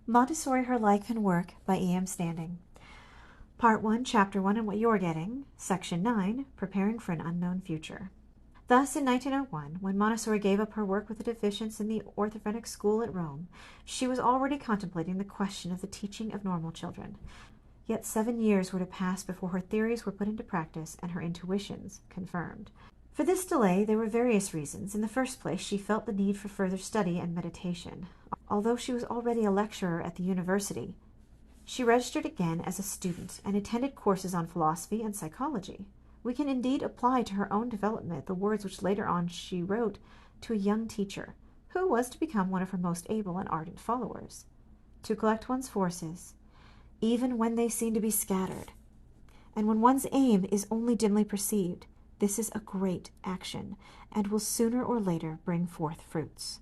Montessori, Her Life and Work by E.M. Standing. Part 1, Chapter 1, and what you're getting. Section 9, Preparing for an Unknown Future. Thus, in 1901, when Montessori gave up her work with the deficients in the orthophonic school at Rome, she was already contemplating the question of the teaching of normal children. Yet 7 years were to pass before her theories were put into practice and her intuitions confirmed. For this delay there were various reasons. In the first place, she felt the need for further study and meditation. Although she was already a lecturer at the university, she registered again as a student and attended courses on philosophy and psychology. We can indeed apply to her own development the words which later on she wrote to a young teacher, who was to become one of her most able and ardent followers. To collect one's forces, even when they seem to be scattered, and when one's aim is only dimly perceived, this is a great action, and will sooner or later bring forth fruits.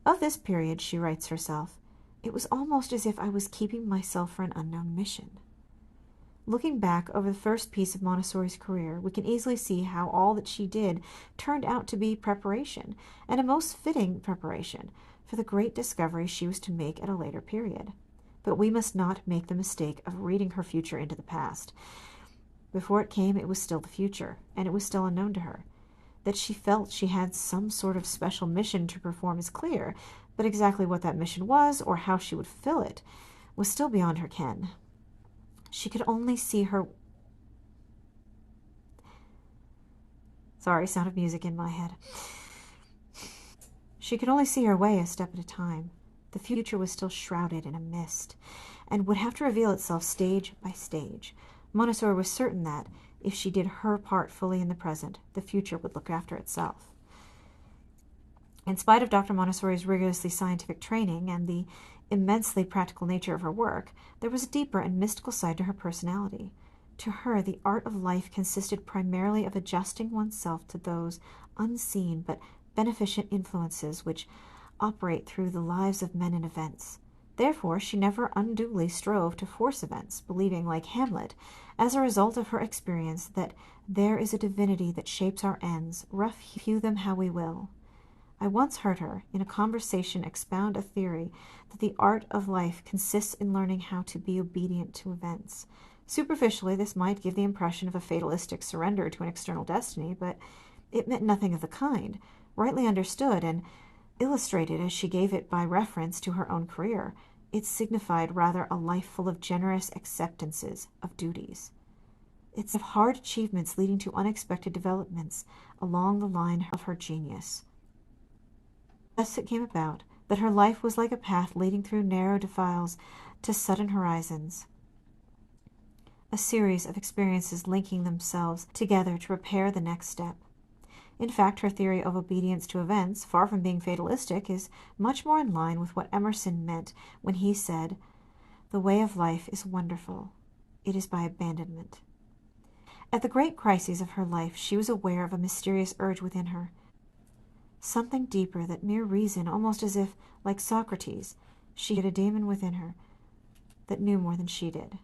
Of this period, she writes herself, it was almost as if I was keeping myself for an unknown mission. Looking back over the first piece of Montessori's career, we can easily see how all that she did turned out to be preparation, and a most fitting preparation, for the great discovery she was to make at a later period. But we must not make the mistake of reading her future into the past. Before it came, it was still the future, and it was still unknown to her. That she felt she had some sort of special mission to perform is clear, but exactly what that mission was, or how she would fill it, was still beyond her ken. She could only see her... Sorry, sound of music in my head. She could only see her way a step at a time. The future was still shrouded in a mist, and would have to reveal itself stage by stage. Montessori was certain that, if she did her part fully in the present, the future would look after itself. In spite of Dr. Montessori's rigorously scientific training and the immensely practical nature of her work, there was a deeper and mystical side to her personality. To her, the art of life consisted primarily of adjusting oneself to those unseen but beneficent influences which operate through the lives of men and events. Therefore, she never unduly strove to force events, believing, like Hamlet, as a result of her experience, that there is a divinity that shapes our ends, rough hew them how we will. I once heard her, in a conversation, expound a theory that the art of life consists in learning how to be obedient to events. Superficially, this might give the impression of a fatalistic surrender to an external destiny, but it meant nothing of the kind. Rightly understood and illustrated as she gave it by reference to her own career, it signified rather a life full of generous acceptances of duties. It's of hard achievements leading to unexpected developments along the line of her genius. Thus it came about that her life was like a path leading through narrow defiles to sudden horizons, a series of experiences linking themselves together to prepare the next step. In fact, her theory of obedience to events, far from being fatalistic, is much more in line with what Emerson meant when he said, "The way of life is wonderful. It is by abandonment." At the great crises of her life, she was aware of a mysterious urge within her, something deeper than mere reason, almost as if, like Socrates, she had a demon within her that knew more than she did.